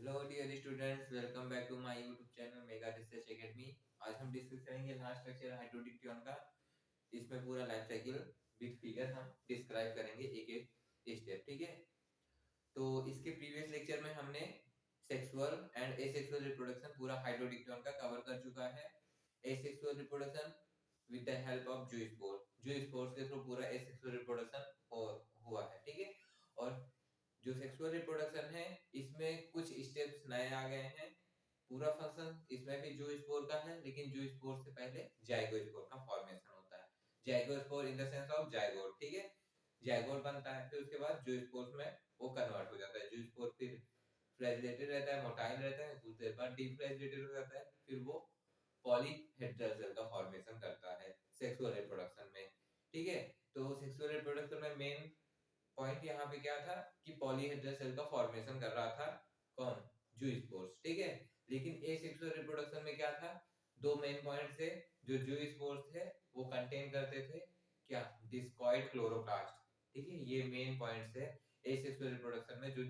Hello dear students, welcome back to my YouTube channel Mega Research Academy. आज हम discuss करेंगे last lecture हाइड्रोडिक्टियन का। इसमें पूरा लाइफ साइकिल विद फिगर हम डिस्क्राइब करेंगे एक एक स्टेप, ठीक है। तो इसके प्रीवियस लेक्चर में हमने सेक्सुअल एंड एसेक्सुअल रिप्रोडक्शन पूरा हाइड्रोडिक्टियन का कवर कर चुका है। Asexual reproduction with the help of zoospores के थ्रू पूरा एसेक्सुअल रिप्रोडक्शन हुआ है, ठीक है। और जो सेक्सुअल रिप्रोडक्शन है इसमें कुछ स्टेप्स नए आ गए हैं। पूरा फंक्शन इसमें भी जूस्पोर का है, लेकिन जूस्पोर से पहले जाइगोस्पोर का फॉर्मेशन होता है। Zygospore in the sense of zygote, ठीक है। जाइगोट बनता है, फिर उसके बाद जूस्पोर में वो कन्वर्ट हो जाता है। जूस्पोर फिर फ्लैजिलेटेड रहता है, मोटाइल रहता है, कुछ देर बाद डीफ्लैजिलेटेड हो जाता है, फिर वो पॉलीहेड्रल सेल का फॉर्मेशन करता है सेक्सुअल रिप्रोडक्शन में, ठीक है। तो सेक्सुअल रिप्रोडक्शन में मेन पॉइंट यहाँ पे क्या था कि पॉलीहेड्रल सेल का फॉर्मेशन कर रहा था कौन, जूस्पोर्स, ठीक है। लेकिन एसेक्सुअल रिप्रोडक्शन में क्या था, दो मेन पॉइंट थे। जो जूस्पोर्स थे वो कंटेन करते थे क्या, डिस्कॉइड क्लोरोप्लास्ट, ठीक है। ये मेन पॉइंट्स है एसेक्सुअल रिप्रोडक्शन में। जो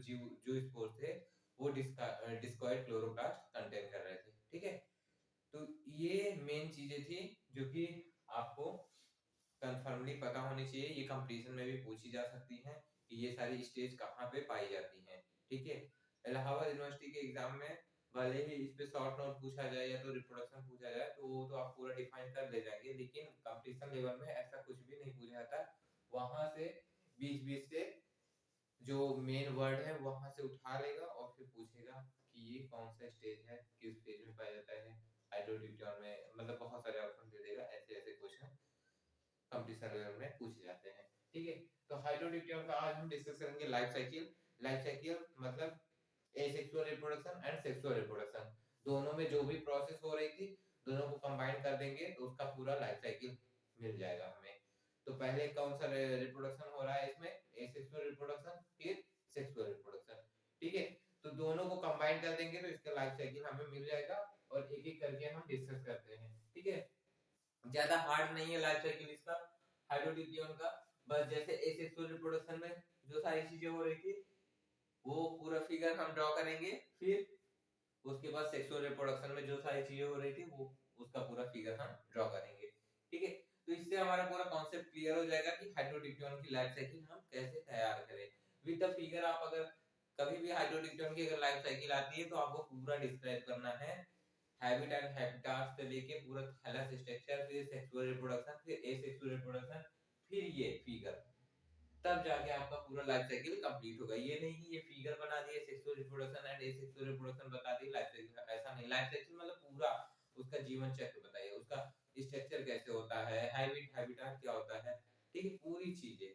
जूस्पोर्स थे वो डिस्कॉइड क्लोरोप्लास्ट कंटेन कर रहे थे, ठीक है। तो ये मेन चीजें थी जो कि आपको कंफर्मली पता होनी चाहिए। ये कंपटीशन में भी पूछी जा सकती हैं कि ये सारी स्टेज कहाँ पे पाई जाती हैं, ठीक है। इलाहाबाद यूनिवर्सिटी के एग्जाम में भले ही इस पे शॉर्ट नोट पूछा जाए या तो रिप्रोडक्शन पूछा जाए तो वो तो आप पूरा डिफाइन कर ले जाएंगे, लेकिन कंपटीशन लेवल में ऐसा कुछ भी नहीं पूछा जाता। वहां से बीच बीच से जो मेन वर्ड है वहां से उठा लेगा और फिर पूछेगा कि ये कौन सा स्टेज है, किस स्टेज में पाया जाता है हाइड्रोडिक्टियन में, मतलब बहुत सारे ऑप्शन दे देगा। ऐसे ऐसे क्वेश्चन कंपटीशन लेवल में पूछे जाते हैं, ठीक है। तो हाइड्रोडिक्टियन का आज हम डिस्कस करेंगे लाइफ साइकिल। लाइफ साइकिल मतलब asexual reproduction and sexual reproduction, दोनों में जो भी प्रोसेस हो रही थी दोनों को कंबाइन कर देंगे तो उसका पूरा लाइफ साइकिल मिल जाएगा हमें। तो पहले कौन सा रिप्रोडक्शन हो रहा है इसमें, एसेक्सुअल रिप्रोडक्शन, फिर सेक्सुअल रिप्रोडक्शन, ठीक है। तो दोनों को कंबाइन कर देंगे तो इसका लाइफ साइकिल हमें मिल जाएगा और एक एक करके हम डिस्कस करते हैं, ठीक है। ज्यादा हार्ड नहीं है लाइफ साइकिल इसका हाइड्रोडिक्टियन का। बस जैसे एसेक्सुअल रिप्रोडक्शन में जो सारी चीजें हो रही थी वो पूरा फिगर हम ड्रॉ करेंगे, फिर उसके बाद सेक्सुअल रिप्रोडक्शन में जो सारी चीजें हो रही थी वो उसका पूरा फिगर हम ड्रॉ करेंगे, ठीक है। तो इससे हमारा पूरा कॉन्सेप्ट क्लियर हो जाएगा कि हाइड्रोडिक्टियन की लाइफ साइकिल हम कैसे तैयार करें विद द फिगर। आप अगर कभी भी हाइड्रोडिक्टियन की अगर लाइफ साइकिल आती है तो आपको पूरा डिस्क्राइब करना है, हैबिट एंड हैबिटाट से लेके पूरा थैलस स्ट्रक्चर, फिर सेक्सुअल रिप्रोडक्शन, फिर एसेक्सुअल रिप्रोडक्शन, फिर ये फिगर, तब जाके आपका पूरा लाइफ साइकिल कंप्लीट होगा। ये नहीं कि ये फिगर बना दिए sexual reproduction and asexual reproduction बता दी लाइफ साइकिल, ऐसा नहीं। लाइफ साइकिल मतलब पूरा उसका जीवन चक्र बताइए, उसका स्ट्रक्चर कैसे होता है, हैबिट हैबिटाट क्या होता है, ठीक है। पूरी चीजें,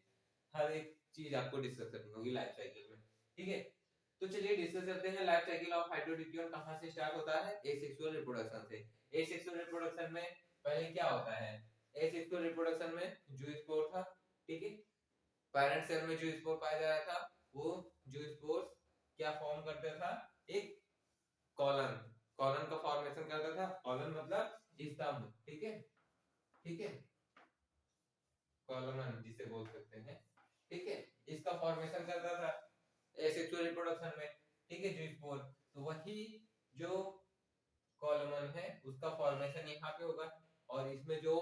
हर एक चीज आपको डिस्कस करनी होगी लाइफ साइकिल में, ठीक है। तो चलिए डिस्कस करते हैं लाइफ साइकिल ऑफ हाइड्रोडिक्टियन कहां से स्टार्ट होता है, एसेक्सुअल रिप्रोडक्शन से। एसेक्सुअल रिप्रोडक्शन में पहले क्या होता है, एसेक्सुअल रिप्रोडक्शन में जूस्पोर था, ठीक है। पेरेंट सेल में जो स्पोर पाया जा रहा था वो जो स्पोर क्या फॉर्म करता था, एक कॉलन, कॉलन का फॉर्मेशन करता था। कॉलन मतलब स्तंभ, ठीक है, ठीक है, कॉलन जिसे बोल सकते हैं, ठीक है। इसका फॉर्मेशन करता था एसेक्सुअल रिप्रोडक्शन में, ठीक है, जो स्पोर। तो वही जो कॉलमन है उसका फॉर्मेशन यहाँ पे होगा और इसमें जो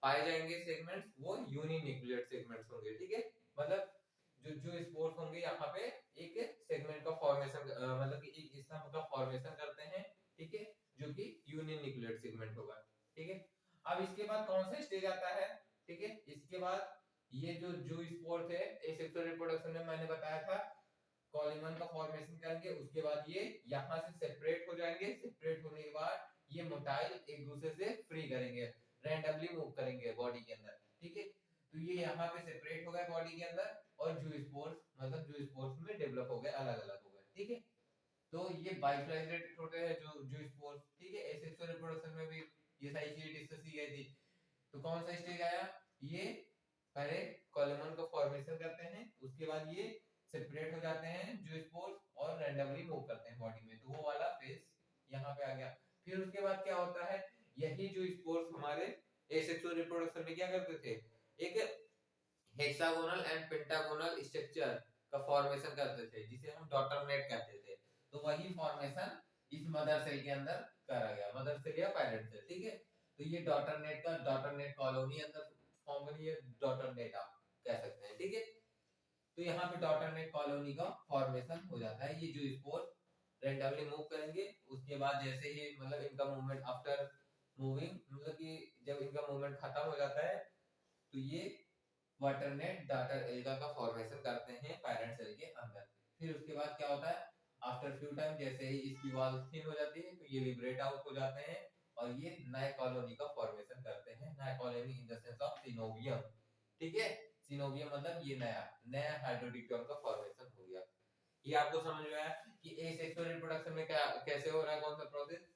पाए जाएंगे सेगमेंट्स वो यूनिन्यूक्लियेट सेगमेंट्स होंगे, ठीक है। मतलब जो जो स्पोर्स होंगे यहाँ पे एक सेगमेंट का फॉर्मेशन, मतलब कि एक स्तंभ का फॉर्मेशन करते हैं, ठीक है, जो कि यूनिन्यूक्लियेट सेगमेंट होगा, ठीक है। अब इसके बाद कौन सा स्टेज आता है, ठीक है। इसके बाद ये जो स्पोर थे एसेक्सुअल रिप्रोडक्शन में मैंने बताया था कॉलिमन का फॉर्मेशन करेंगे, उसके बाद ये यहाँ से सेपरेट हो जाएंगे। सेपरेट होने के बाद ये मोटाइल एक दूसरे से फ्री करेंगे, रैंडमली मूव करेंगे बॉडी के अंदर, ठीक है। तो ये यहाँ पे सेपरेट हो गए बॉडी के अंदर और जूस्पोर्स मतलब जूस्पोर्स में डेवलप हो गए, अलग अलग हो गए, ठीक है। तो ये बाइफ्लैजिलेटेड होते हैं जो जूस्पोर्स, ठीक है। एसेक्सुअल रिप्रोडक्शन में भी ये सारी चीजें डिस्कस की गई थी। तो कौन सा स्टेज आया, ये पहले कॉलमन का फॉर्मेशन करते हैं, उसके बाद ये सेपरेट हो जाते हैं जो स्पोर्स और रैंडमली मूव करते हैं बॉडी में, तो वो वाला फेज यहाँ पे आ गया। फिर उसके बाद क्या होता है, यही जो स्पोर्स हमारे एसेक्सुअल रिप्रोडक्शन में क्या करते थे, एक हेक्सागोनल एंड पेंटागोनल स्ट्रक्चर का फॉर्मेशन करते थे जिसे हम डॉटर नेट कहते थे। तो वही फॉर्मेशन इस मदर सेल के अंदर करा गया, मदर सेल या पैरेंट सेल, ठीक है। तो ये डॉटर नेट का डॉटर नेट कॉलोनी अंदर फॉर्म बनी है, डॉटर नेट आप कह सकते हैं, ठीक है। तो यहाँ पे डॉटर नेट कॉलोनी का फॉर्मेशन हो जाता है। ये जो स्पोर रेंडमली मूव करेंगे, उसके बाद जैसे ही मतलब इनका मूवमेंट आफ्टर मूविंग, मतलब कि जब इनका मूवमेंट खत्म हो जाता है तो ये वाटर नेट डॉटर एल्गा का फॉर्मेशन करते हैं पैरेंट सेल के अंदर। फिर उसके बाद क्या होता है, आफ्टर फ्यू टाइम जैसे ही इसकी वॉल थिन हो जाती है तो ये लिबरेट आउट हो जाते हैं और ये नए कॉलोनी का फॉर्मेशन करते हैं। नया colony in the sense of synovium, ठीक है। सिनोवियम मतलब ये नया नया हाइड्रोडिक्टोन का फॉर्मेशन हो गया। ये आपको समझ में आया कि एसेक्सुअल रिप्रोडक्शन में क्या कैसे हो रहा है, कौन सा प्रोसेस।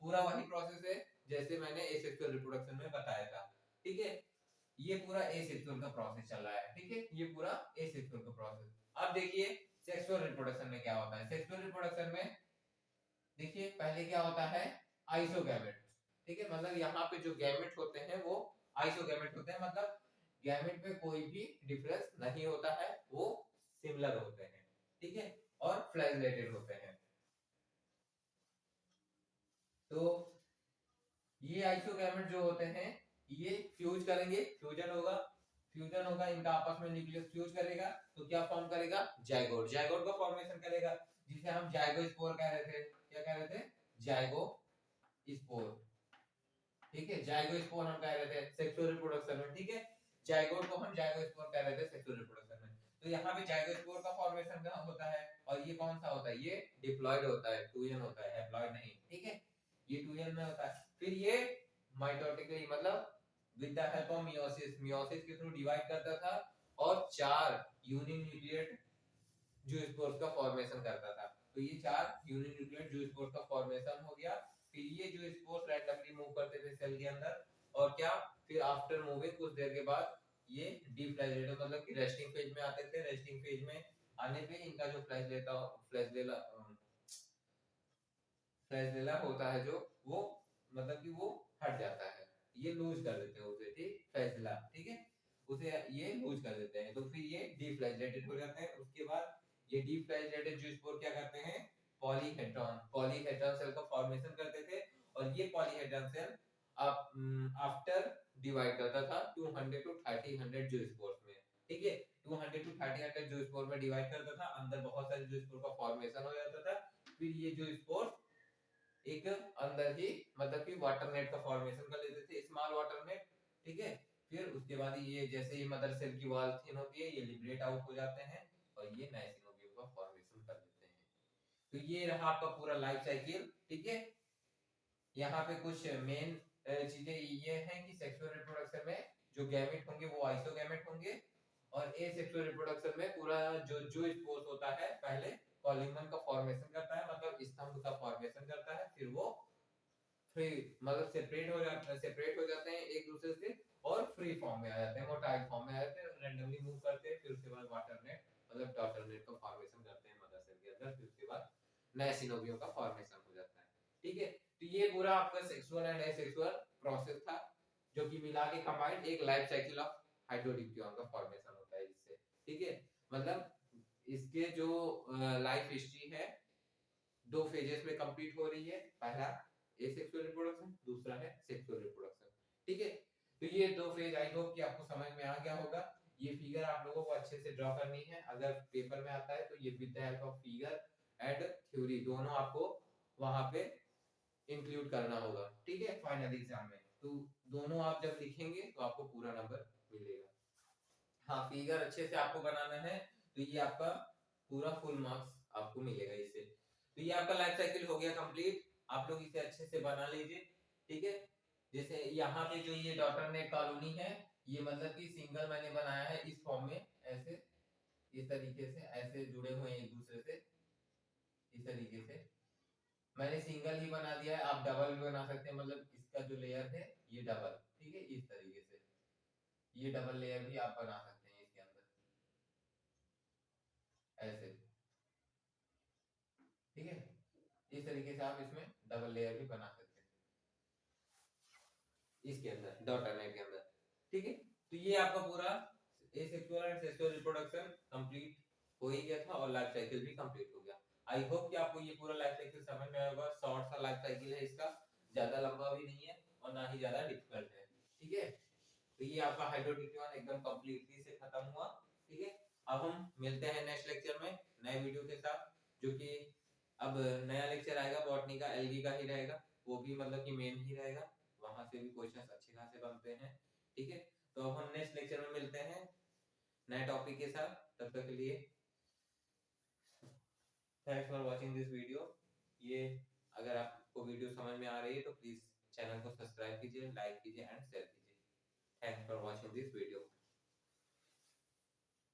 पूरा वही प्रोसेस है जैसे मैंने एसेक्सुअल रिप्रोडक्शन में बताया था, ठीक है। ये पूरा एसेक्सुअल का प्रोसेस चल रहा है, ठीक है। ये पूरा एसेक्सुअल का प्रोसेस। अब देखिए सेक्सुअल रिप्रोडक्शन में क्या होता है। सेक्सुअल रिप्रोडक्शन में देखिए पहले क्या होता है, आइसोगैमेट, ठीक है। मतलब यहाँ पे जो गैमेट होते हैं वो आइसोगैमेट होते हैं, मतलब गैमेट में कोई भी डिफरेंस नहीं होता है, वो सिमिलर होते हैं, ठीक है, और फ्लैगेलेटेड होते हैं। तो ये आइसोगैमेट जो होते हैं ये फ्यूज करेंगे, फ्यूजन होगा इनका आपस में, न्यूक्लियस फ्यूज करेगा तो क्या फॉर्म करेगा, जाइगोट, जाइगोट का फॉर्मेशन करेगा, जिसे हम जाइगोस्पोर कह रहे थे। क्या कह रहे थे, जाइगोस्पोर, ठीक है। जाइगोस्पोर हम कह रहे थे सेक्सुअल रिप्रोडक्शन में, ठीक है। जाइगोट को हम जाइगोस्पोर कह रहे थे सेक्सुअल रिप्रोडक्शन में। तो यहाँ पे जाइगोस्पोर का फॉर्मेशन कहाँ होता है, और ये कौन सा होता है, ये डिप्लॉयड होता है, टूयन होता है, हैप्लॉयड नहीं, ठीक है। ये टूयन में होता है। फिर ये माइटोटिकली मतलब with the help of meiosis, meiosis के थ्रू डिवाइड करता था और 4 यूनिन्यूक्लिएट जूस्पोर्स का फॉर्मेशन करता था। तो ये 4 यूनिन्यूक्लिएट जूस्पोर्स का फॉर्मेशन हो गया। फिर ये जो स्पोर्स रैंडमली मूव करते थे सेल के अंदर, और क्या, फिर आफ्टर मूविंग कुछ देर के बाद ये डीफ्लैजेलेट मतलब कि रेस्टिंग फेज में आते थे। रेस्टिंग फेज में आने पे इनका जो फ्लैजेला होता है जो, वो मतलब कि वो हट जाता है, ये लूज कर देते हैं उसे, ठीक, फ्लैजेला, ठीक है, उसे ये लूज कर देते हैं। तो फिर ये डीफ्लैजेलेटेड हो जाते हैं। उसके बाद ये डीफ्लैजेलेटेड जूस्पोर क्या करते हैं, पॉलीहेड्रॉन सेल का फॉर्मेशन करते थे। और ये पॉलीहेड्रॉन सेल आफ्टर डिवाइड करता था 200 टू 30 जूस्पोर्स में, ठीक है। 200 टू 30 जूस्पोर में डिवाइड करता था, अंदर बहुत सारे जूस्पोर का फॉर्मेशन हो जाता था। फिर ये जूस्पोर एक अंदर ही मतलब कि वाटर नेट का फॉर्मेशन कर लेते थे, स्मॉल वाटर नेट, ठीक है। फिर उसके बाद ये जैसे ही मदर सेल की वॉल थिन होती है, ये लिबरेट आउट हो जाते हैं और ये नए सिनोवियम का फॉर्मेशन कर देते हैं। तो ये रहा आपका पूरा लाइफ साइकिल, ठीक है। यहाँ पे कुछ मेन चीजें ये हैं कि सेक्सुअल रिप्रोडक्शन में जो गैमेट होंगे वो आइसोगैमेट होंगे, और एसेक्सुअल रिप्रोडक्शन में पूरा जो जो स्पोर्स होता है पहले कॉलिमन का फॉर्मेशन करता है, मतलब स्तंभ का फॉर्मेशन करता है, फिर वो फ्री मतलब सेपरेट हो जाते हैं एक दूसरे से और फ्री फॉर्म में आ जाते हैं, मोटाइल फॉर्म में आ जाते हैं, रैंडमली मूव करते हैं। फिर उसके बाद वाटर नेट मतलब डॉटर नेट का फॉर्मेशन करते हैं मदर सेल के अंदर। फिर उसके बाद नए सिनोवियम का फॉर्मेशन हो जाता है, ठीक है। तो ये पूरा आपका सेक्सुअल एंड एसेक्सुअल प्रोसेस था, जो कि मिला के कंबाइंड एक लाइफ साइकिल ऑफ हाइड्रोडिक्टियन का फॉर्मेशन होता है इससे, ठीक है। मतलब इसके जो लाइफ हिस्ट्री है 2 फेजेस में कंप्लीट हो रही है। पहला एसेक्सुअल रिप्रोडक्शन, दूसरा है सेक्सुअल रिप्रोडक्शन, ठीक है। तो ये 2 फेज आई होप कि आपको समझ में आ गया होगा। ये फिगर आप लोगों को अच्छे से ड्रॉ करनी है, अगर पेपर में आता है तो ये with the help of figure and theory दोनों आपको वहां पे इंक्लूड करना होगा, ठीक है, फाइनल एग्जाम में। तो दोनों आप जब लिखेंगे तो आपको पूरा नंबर मिलेगा। हाँ, फिगर अच्छे से आपको बनाना है तो ये आपका पूरा फुल मार्क्स आपको मिलेगा इससे। तो ये आपका लाइफ साइकिल हो गया कंप्लीट, आप लोग इसे अच्छे से बना लीजिए, ठीक है। जैसे यहाँ पे जो ये डॉटर नेट कॉलोनी है, ये मतलब कि सिंगल मैंने बनाया है इस फॉर्म में, ऐसे इस तरीके से ऐसे जुड़े हुए हैं एक दूसरे से, इस तरीके से मैंने सिंगल ही बना दिया है। आप डबल भी बना सकते हैं, मतलब इसका जो लेयर है ये डबल, ठीक है, इस तरीके से ये डबल लेयर भी आप बना सकते हैं इसके अंदर ऐसे, ठीक है। इस तरीके से आप इसमें डबल लेयर भी बना सकते हैं इसके अंदर डॉटर नेट के अंदर, ठीक है। तो ये आपका पूरा asexual and sexual reproduction complete हो ही गया था और लाइफ साइकिल भी कंप्लीट हो गया। आई होप कि आपको ये पूरा लाइफ साइकिल समझ में आएगा। शॉर्ट सा लाइफ साइकिल है इसका, ज्यादा लंबा भी नहीं है और ना ही ज्यादा डिफिकल्ट है। ठीक है, तो ये आपका हाइड्रोडिक्टियन एकदम कंप्लीटली से खत्म हुआ। ठीक है, अब हम मिलते हैं नेक्स्ट लेक्चर में नए वीडियो के साथ, जो कि अब नया लेक्चर आएगा बॉटनी का, एल्गी का ही रहेगा, वो भी मतलब कि मेन ही रहेगा, वहां से भी क्वेश्चंस अच्छे खासे बनते हैं। ठीक है, तो अब हम नेक्स्ट लेक्चर में मिलते हैं नए टॉपिक के साथ। तब तक के लिए thanks for watching this video. ये अगर आपको वीडियो समझ में आ रही है तो प्लीज चैनल को सब्सक्राइब कीजिए, लाइक कीजिए एंड शेयर कीजिए। Thanks for watching this video.